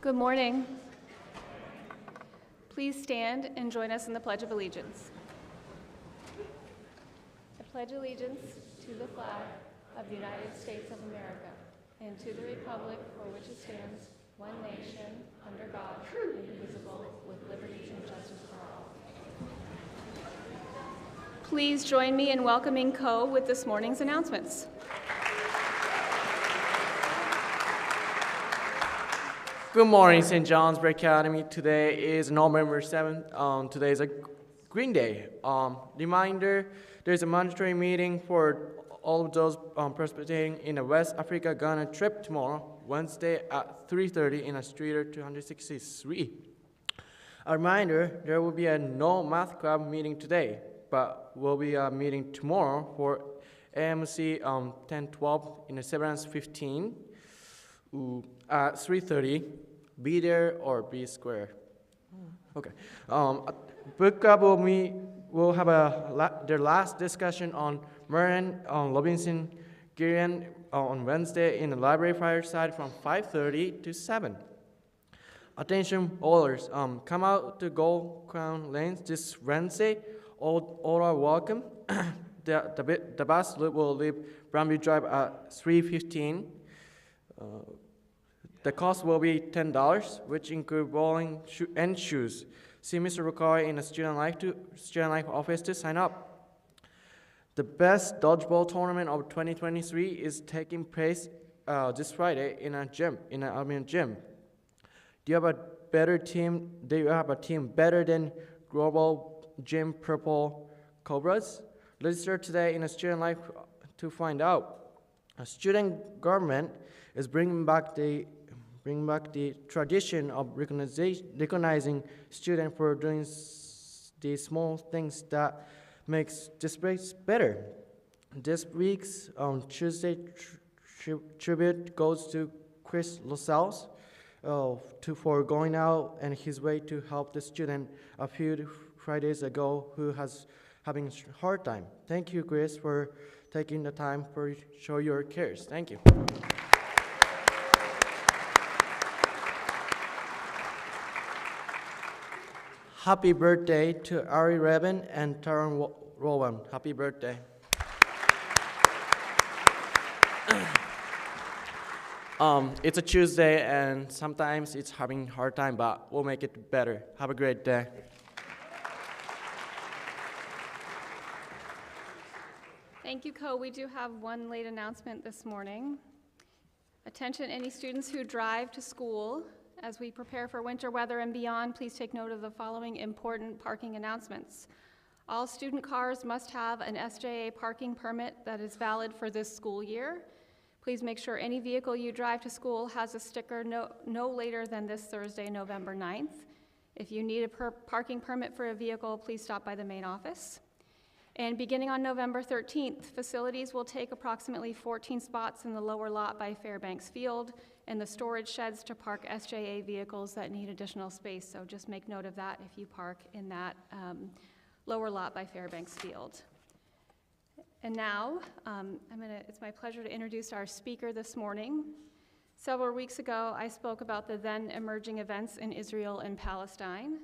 Good morning. Please stand and join us in the Pledge of Allegiance. I pledge allegiance to the flag of the United States of America and to the republic for which it stands, one nation, under God, indivisible, with liberty and justice for all. Please join me in welcoming Co with this morning's announcements. Good morning, St. Johnsbury Academy. Today is November 7th. Today is a Green Day. Reminder, there's a mandatory meeting for all of those participating in a West Africa Ghana trip tomorrow, Wednesday at 3:30 in a Streeter 263. A reminder, there will be a no math club meeting today, but will be a meeting tomorrow for AMC 1012 in the Severance 15. At 3:30, be there or be square. Okay. Book club will have their last discussion on Merlin Robinson Gillian on Wednesday in the library fireside from 5:30 to 7. Attention bowlers, come out to Gold Crown Lanes this Wednesday. All are welcome. The bus will leave Brownview Drive at 3:15. The cost will be $10, which include bowling and shoes. See Mr. Rukari in the Student Life office to sign up. The best dodgeball tournament of 2023 is taking place this Friday in an Albion gym. Do you have a better team? Do you have a team better than Global Gym Purple Cobras? Register today in a Student Life to find out. A student government is bringing back the tradition of recognizing students for doing the small things that makes this place better. This week's Tuesday tribute goes to Chris Lascelles for going out and his way to help the student a few Fridays ago who has having a hard time. Thank you, Chris, for taking the time for show your cares. Thank you. Happy birthday to Ari Reben and Taron Rowan. Happy birthday. It's a Tuesday and sometimes it's having a hard time, but we'll make it better. Have a great day. Thank you, Co. We do have one late announcement this morning. Attention, any students who drive to school. As we prepare for winter weather and beyond, please take note of the following important parking announcements. All student cars must have an SJA parking permit that is valid for this school year. Please make sure any vehicle you drive to school has a sticker no later than this Thursday, November 9th. If you need a parking permit for a vehicle, please stop by the main office. And beginning on November 13th, facilities will take approximately 14 spots in the lower lot by Fairbanks Field and the storage sheds to park SJA vehicles that need additional space. So just make note of that if you park in that lower lot by Fairbanks Field. And now, it's my pleasure to introduce our speaker this morning. Several weeks ago, I spoke about the then emerging events in Israel and Palestine.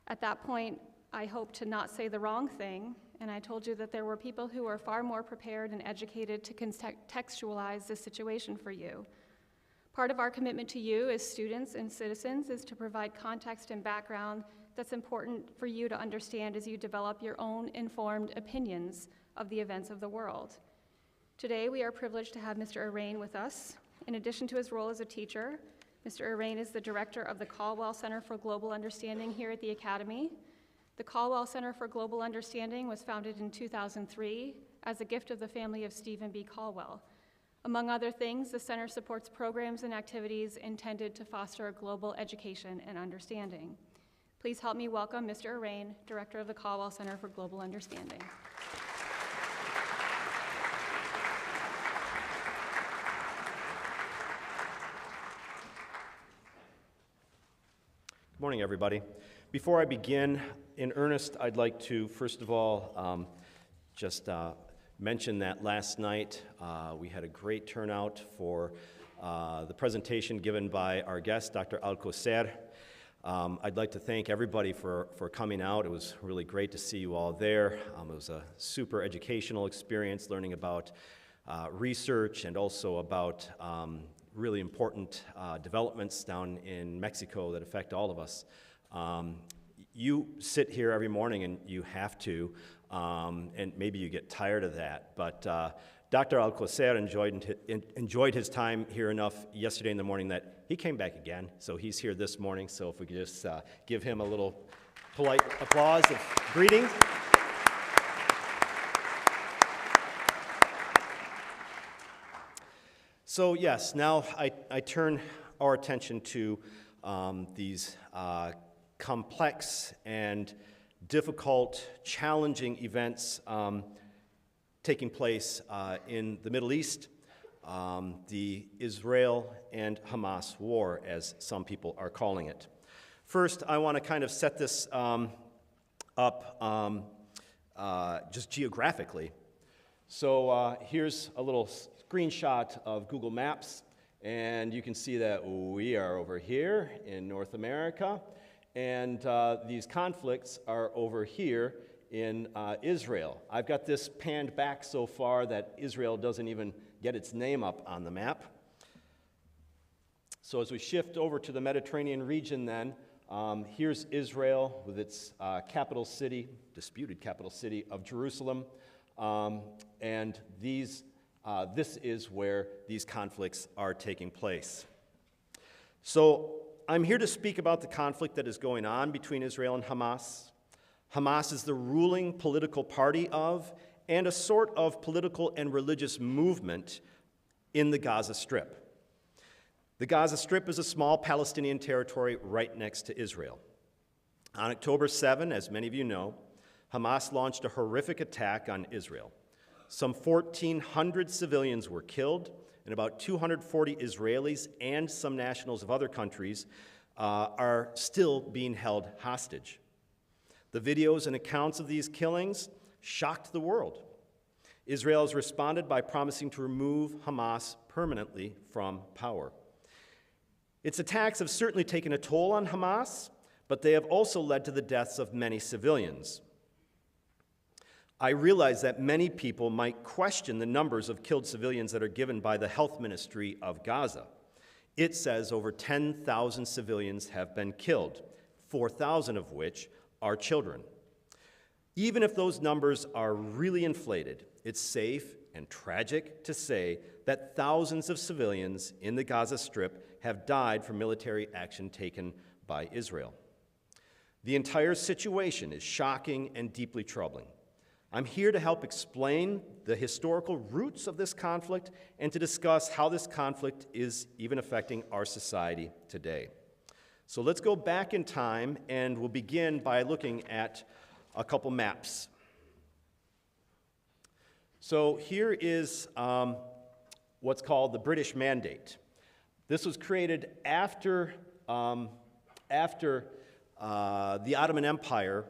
At that point, I hoped to not say the wrong thing, and I told you that there were people who are far more prepared and educated to contextualize this situation for you. Part of our commitment to you as students and citizens is to provide context and background that's important for you to understand as you develop your own informed opinions of the events of the world. Today, we are privileged to have Mr. Arain with us. In addition to his role as a teacher, Mr. Arain is the director of the Caldwell Center for Global Understanding here at the Academy. The Caldwell Center for Global Understanding was founded in 2003 as a gift of the family of Stephen B. Caldwell. Among other things, the center supports programs and activities intended to foster global education and understanding. Please help me welcome Mr. Arain, director of the Caldwell Center for Global Understanding. Good morning, everybody. Before I begin in earnest, I'd like to, first of all, just mention that last night we had a great turnout for the presentation given by our guest, Dr. Alcocer. I'd like to thank everybody for coming out. It was really great to see you all there. It was a super educational experience, learning about research and also about really important developments down in Mexico that affect all of us. You sit here every morning and you have to, and maybe you get tired of that, but Dr. Alcocer enjoyed his time here enough yesterday in the morning that he came back again, so he's here this morning. So if we could just give him a little polite applause of greeting. So yes, now I turn our attention to these complex and difficult, challenging events taking place in the Middle East, the Israel and Hamas war, as some people are calling it. First, I want to kind of set this up just geographically. So here's a little screenshot of Google Maps, and you can see that we are over here in North America, and these conflicts are over here in Israel. I've got this panned back so far that Israel doesn't even get its name up on the map. So as we shift over to the Mediterranean region then, here's Israel with its capital city, disputed capital city of Jerusalem, and this is where these conflicts are taking place. So I'm here to speak about the conflict that is going on between Israel and Hamas. Hamas is the ruling political party of and a sort of political and religious movement in the Gaza Strip. The Gaza Strip is a small Palestinian territory right next to Israel. On October 7, as many of you know, Hamas launched a horrific attack on Israel. Some 1,400 civilians were killed, and about 240 Israelis and some nationals of other countries are still being held hostage. The videos and accounts of these killings shocked the world. Israel has responded by promising to remove Hamas permanently from power. Its attacks have certainly taken a toll on Hamas, but they have also led to the deaths of many civilians. I realize that many people might question the numbers of killed civilians that are given by the health ministry of Gaza. It says over 10,000 civilians have been killed, 4,000 of which are children. Even if those numbers are really inflated, it's safe and tragic to say that thousands of civilians in the Gaza Strip have died from military action taken by Israel. The entire situation is shocking and deeply troubling. I'm here to help explain the historical roots of this conflict and to discuss how this conflict is even affecting our society today. So let's go back in time, and we'll begin by looking at a couple maps. So here is what's called the British Mandate. This was created after the Ottoman Empire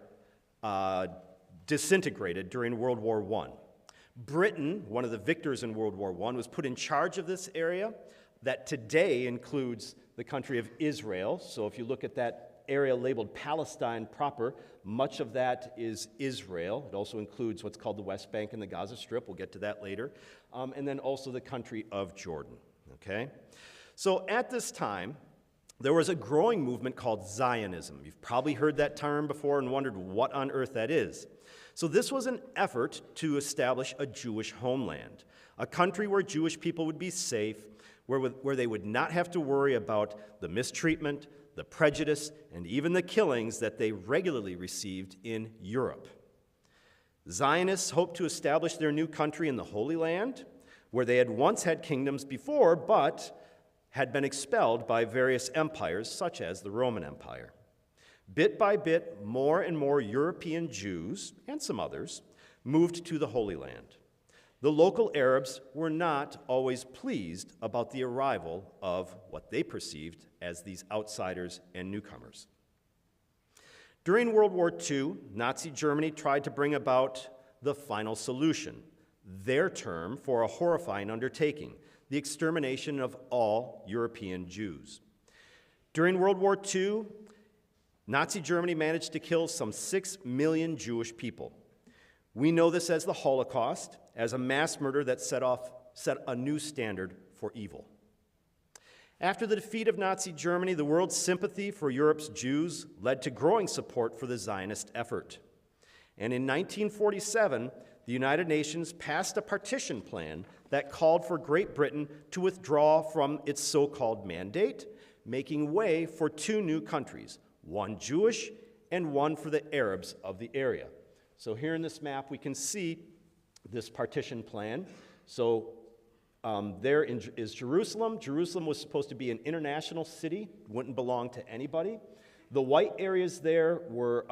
disintegrated during World War I. Britain, one of the victors in World War I, was put in charge of this area that today includes the country of Israel. So if you look at that area labeled Palestine proper, much of that is Israel. It also includes what's called the West Bank and the Gaza Strip. We'll get to that later. And then also the country of Jordan. Okay? So at this time, there was a growing movement called Zionism. You've probably heard that term before and wondered what on earth that is. So this was an effort to establish a Jewish homeland, a country where Jewish people would be safe, where they would not have to worry about the mistreatment, the prejudice, and even the killings that they regularly received in Europe. Zionists hoped to establish their new country in the Holy Land, where they had once had kingdoms before, but had been expelled by various empires, such as the Roman Empire. Bit by bit, more and more European Jews, and some others, moved to the Holy Land. The local Arabs were not always pleased about the arrival of what they perceived as these outsiders and newcomers. During World War II, Nazi Germany tried to bring about the final solution, their term for a horrifying undertaking, the extermination of all European Jews. During World War II, Nazi Germany managed to kill some 6 million Jewish people. We know this as the Holocaust, as a mass murder that set a new standard for evil. After the defeat of Nazi Germany, the world's sympathy for Europe's Jews led to growing support for the Zionist effort. And in 1947, the United Nations passed a partition plan that called for Great Britain to withdraw from its so-called mandate, making way for 2 new countries, one Jewish and one for the Arabs of the area. So here in this map, we can see this partition plan. So there is Jerusalem. Jerusalem was supposed to be an international city, wouldn't belong to anybody. The white areas there were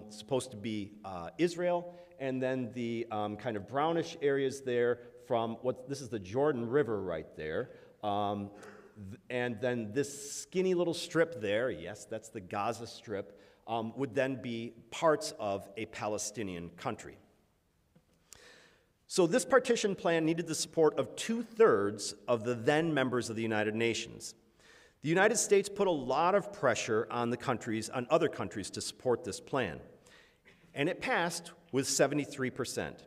supposed to be Israel, and then the kind of brownish areas there from this is the Jordan River right there. And then this skinny little strip there, yes, that's the Gaza Strip, would then be parts of a Palestinian country. So this partition plan needed the support of 2/3 of the then members of the United Nations. The United States put a lot of pressure on other countries to support this plan, and it passed with 73%.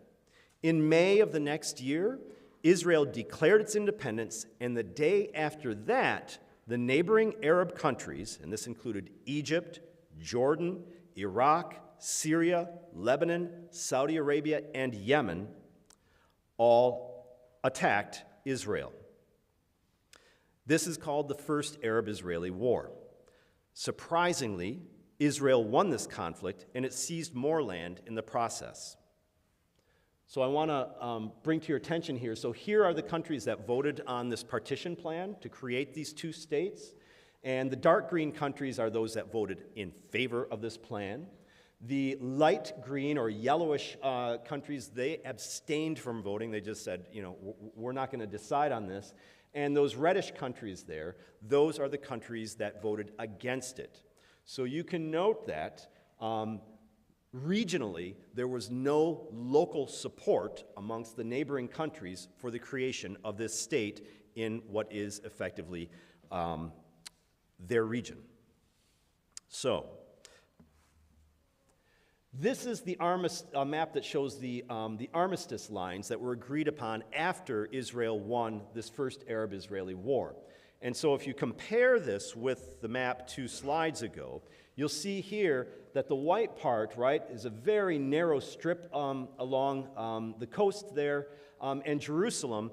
In May of the next year, Israel declared its independence, and the day after that, the neighboring Arab countries, and this included Egypt, Jordan, Iraq, Syria, Lebanon, Saudi Arabia, and Yemen, all attacked Israel. This is called the First Arab-Israeli War. Surprisingly, Israel won this conflict, and it seized more land in the process. So I want to bring to your attention here, so here are the countries that voted on this partition plan to create these 2 states, and the dark green countries are those that voted in favor of this plan. The light green or yellowish countries, they abstained from voting. They just said, we're not going to decide on this. And those reddish countries there, those are the countries that voted against it. So you can note that regionally, there was no local support amongst the neighboring countries for the creation of this state in what is effectively their region. So, this is the map that shows the armistice lines that were agreed upon after Israel won this first Arab-Israeli war. And so if you compare this with the map 2 slides ago, you'll see here that the white part, right, is a very narrow strip along the coast there, and Jerusalem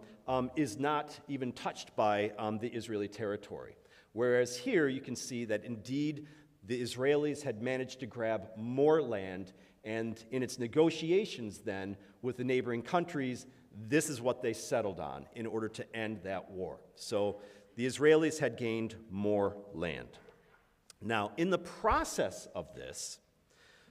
is not even touched by the Israeli territory. Whereas here you can see that indeed the Israelis had managed to grab more land, and in its negotiations then with the neighboring countries, this is what they settled on in order to end that war. So the Israelis had gained more land. Now, in the process of this,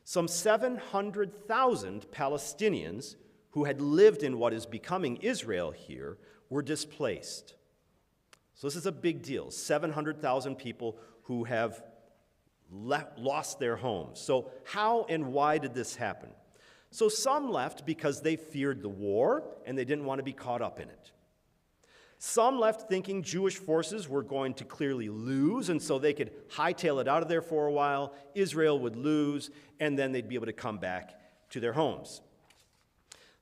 some 700,000 Palestinians who had lived in what is becoming Israel here were displaced. So this is a big deal. 700,000 people who have lost their homes. So how and why did this happen? So some left because they feared the war and they didn't want to be caught up in it. Some left thinking Jewish forces were going to clearly lose, and so they could hightail it out of there for a while, Israel would lose, and then they'd be able to come back to their homes.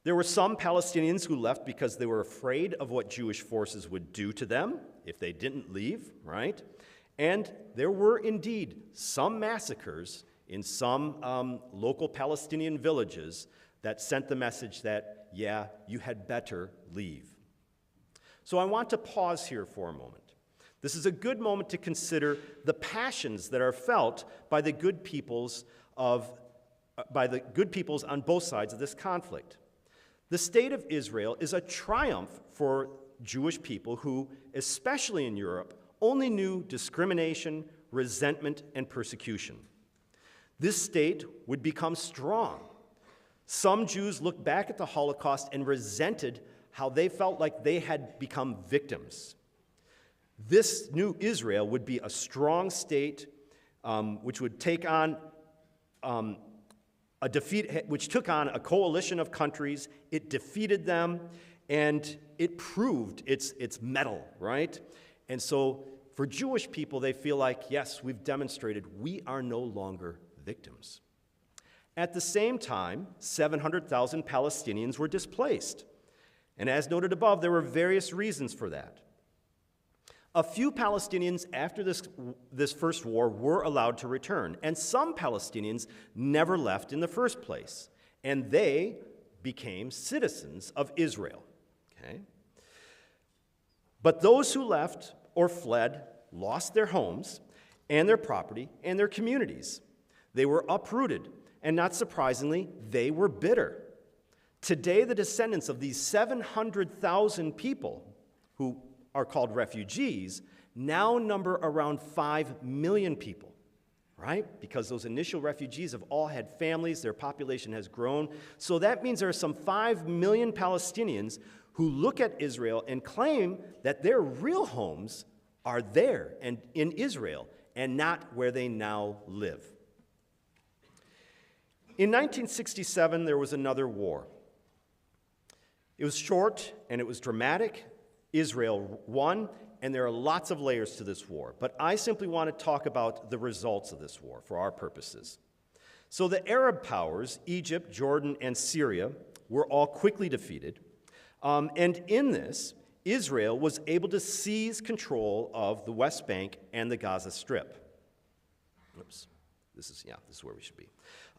There were some Palestinians who left because they were afraid of what Jewish forces would do to them if they didn't leave, right? And there were indeed some massacres in some local Palestinian villages that sent the message that, yeah, you had better leave. So I want to pause here for a moment. This is a good moment to consider the passions that are felt by the good peoples on both sides of this conflict. The state of Israel is a triumph for Jewish people who, especially in Europe, only knew discrimination, resentment, and persecution. This state would become strong. Some Jews looked back at the Holocaust and resented how they felt like they had become victims. This new Israel would be a strong state which would take on which took on a coalition of countries. It defeated them, and it proved its mettle, right? And so for Jewish people, they feel like, yes, we've demonstrated we are no longer victims. At the same time, 700,000 Palestinians were displaced. And as noted above, there were various reasons for that. A few Palestinians after this first war were allowed to return, and some Palestinians never left in the first place, and they became citizens of Israel. Okay? But those who left or fled lost their homes and their property and their communities. They were uprooted, and not surprisingly, they were bitter. Today, the descendants of these 700,000 people who are called refugees now number around 5 million people, right? Because those initial refugees have all had families, their population has grown. So that means there are some 5 million Palestinians who look at Israel and claim that their real homes are there and in Israel and not where they now live. In 1967, there was another war. It was short and it was dramatic. Israel won, and there are lots of layers to this war. But I simply want to talk about the results of this war for our purposes. So the Arab powers, Egypt, Jordan, and Syria, were all quickly defeated. And in this, Israel was able to seize control of the West Bank and the Gaza Strip. Oops, this is where we should be.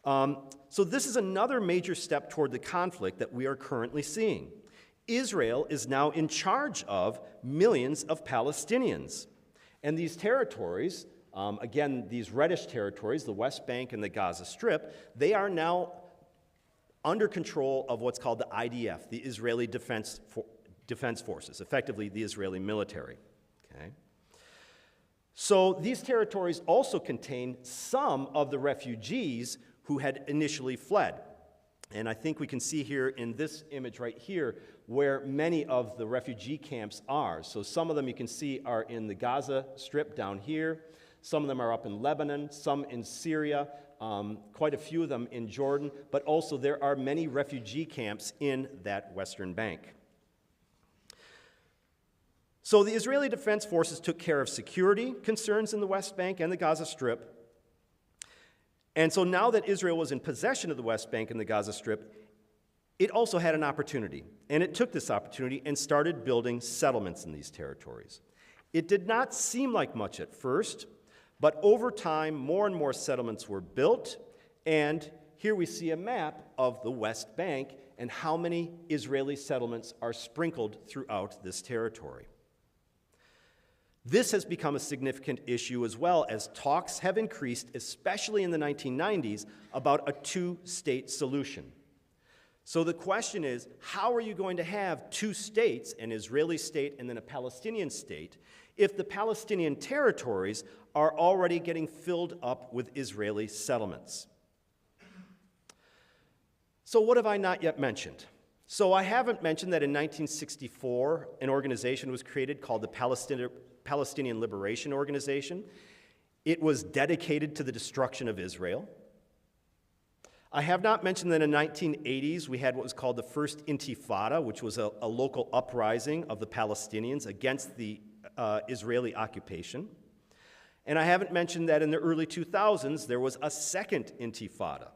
So this is another major step toward the conflict that we are currently seeing. Israel is now in charge of millions of Palestinians. And these territories, again, these reddish territories, the West Bank and the Gaza Strip, they are now under control of what's called the IDF, the Israeli Defense Forces, effectively the Israeli military. Okay? So these territories also contain some of the refugees who had initially fled. And I think we can see here in this image right here where many of the refugee camps are. So some of them you can see are in the Gaza Strip down here. Some of them are up in Lebanon, some in Syria, quite a few of them in Jordan, but also there are many refugee camps in that Western Bank. So the Israeli Defense Forces took care of security concerns in the West Bank and the Gaza Strip. And so now that Israel was in possession of the West Bank and the Gaza Strip, it also had an opportunity. And it took this opportunity and started building settlements in these territories. It did not seem like much at first, but over time, more and more settlements were built. And here we see a map of the West Bank and how many Israeli settlements are sprinkled throughout this territory. This has become a significant issue as well as talks have increased, especially in the 1990s, about a two-state solution. So the question is, how are you going to have two states, an Israeli state and then a Palestinian state, if the Palestinian territories are already getting filled up with Israeli settlements? So what have I not yet mentioned? So I haven't mentioned that in 1964, an organization was created called the Palestinian Liberation Organization. It was dedicated to the destruction of Israel. I have not mentioned that in the 1980s we had what was called the First Intifada, which was a local uprising of the Palestinians against the Israeli occupation. And I haven't mentioned that in the early 2000s there was a second Intifada.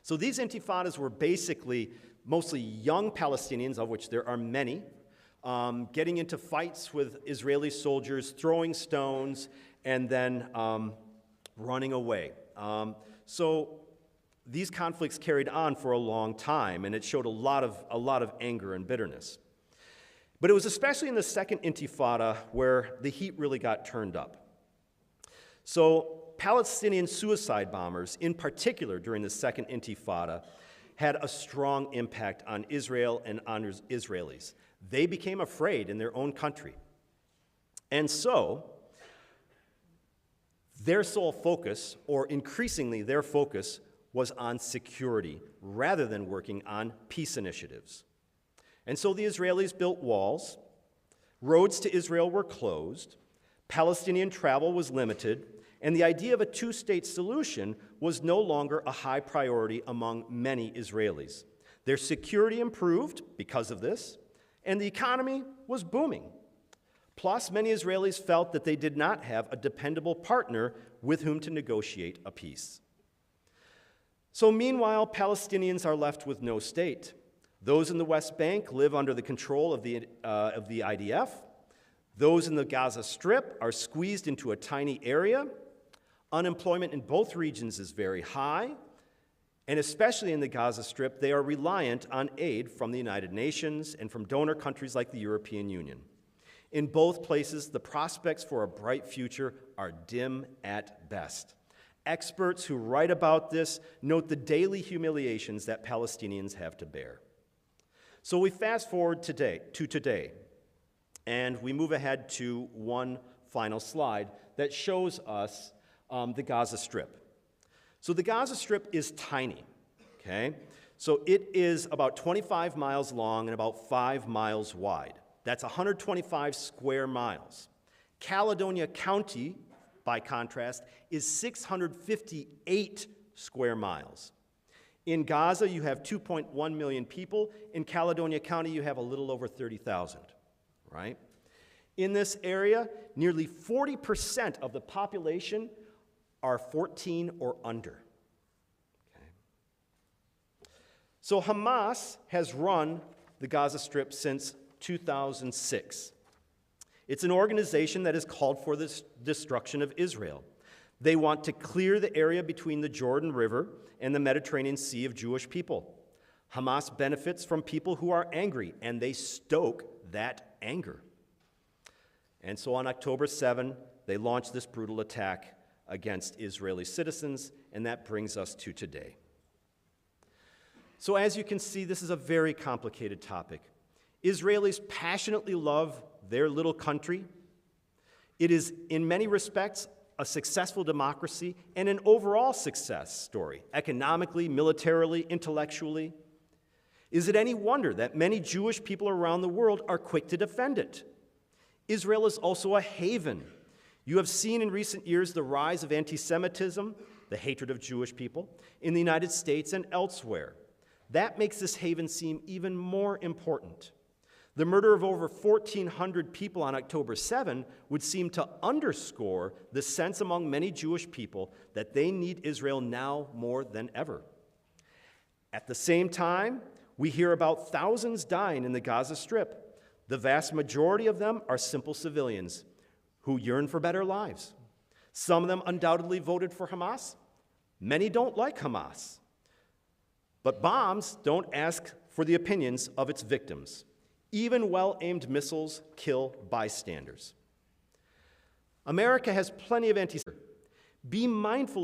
So these intifadas were basically mostly young Palestinians, of which there are many, getting into fights with Israeli soldiers, throwing stones, and then running away. So these conflicts carried on for a long time, and it showed a lot of anger and bitterness. But it was especially in the second Intifada where the heat really got turned up. So Palestinian suicide bombers, in particular during the second Intifada, had a strong impact on Israel and on Israelis. They became afraid in their own country. And so, their sole focus, or increasingly their focus, was on security rather than working on peace initiatives. And so the Israelis built walls, roads to Israel were closed, Palestinian travel was limited, and the idea of a two-state solution was no longer a high priority among many Israelis. Their security improved because of this, and the economy was booming. Plus, many Israelis felt that they did not have a dependable partner with whom to negotiate a peace. So meanwhile, Palestinians are left with no state. Those in the West Bank live under the control of the IDF. Those in the Gaza Strip are squeezed into a tiny area. Unemployment in both regions is very high, and especially in the Gaza Strip, they are reliant on aid from the United Nations and from donor countries like the European Union. In both places, the prospects for a bright future are dim at best. Experts who write about this note the daily humiliations that Palestinians have to bear. So we fast forward to today, and we move ahead to one final slide that shows us the Gaza Strip. So the Gaza Strip is tiny, okay? So it is about 25 miles long and about 5 miles wide. That's 125 square miles. Caledonia County, by contrast, is 658 square miles. In Gaza, you have 2.1 million people. In Caledonia County, you have a little over 30,000, right? In this area, nearly 40% of the population are 14 or under. Okay. So Hamas has run the Gaza Strip since 2006. It's an organization that has called for the destruction of Israel. They want to clear the area between the Jordan River and the Mediterranean Sea of Jewish people. Hamas benefits from people who are angry, and they stoke that anger. And so on October 7, they launched this brutal attack against Israeli citizens, and that brings us to today. So as you can see, this is a very complicated topic. Israelis passionately love their little country. It is, in many respects, a successful democracy and an overall success story, economically, militarily, intellectually. Is it any wonder that many Jewish people around the world are quick to defend it? Israel is also a haven. You have seen in recent years the rise of anti-Semitism, the hatred of Jewish people, in the United States and elsewhere. That makes this haven seem even more important. The murder of over 1,400 people on October 7 would seem to underscore the sense among many Jewish people that they need Israel now more than ever. At the same time, we hear about thousands dying in the Gaza Strip. The vast majority of them are simple civilians who yearn for better lives. Some of them undoubtedly voted for Hamas. Many don't like Hamas. But bombs don't ask for the opinions of its victims. Even well-aimed missiles kill bystanders. America has plenty of anti-Semitism. Be mindful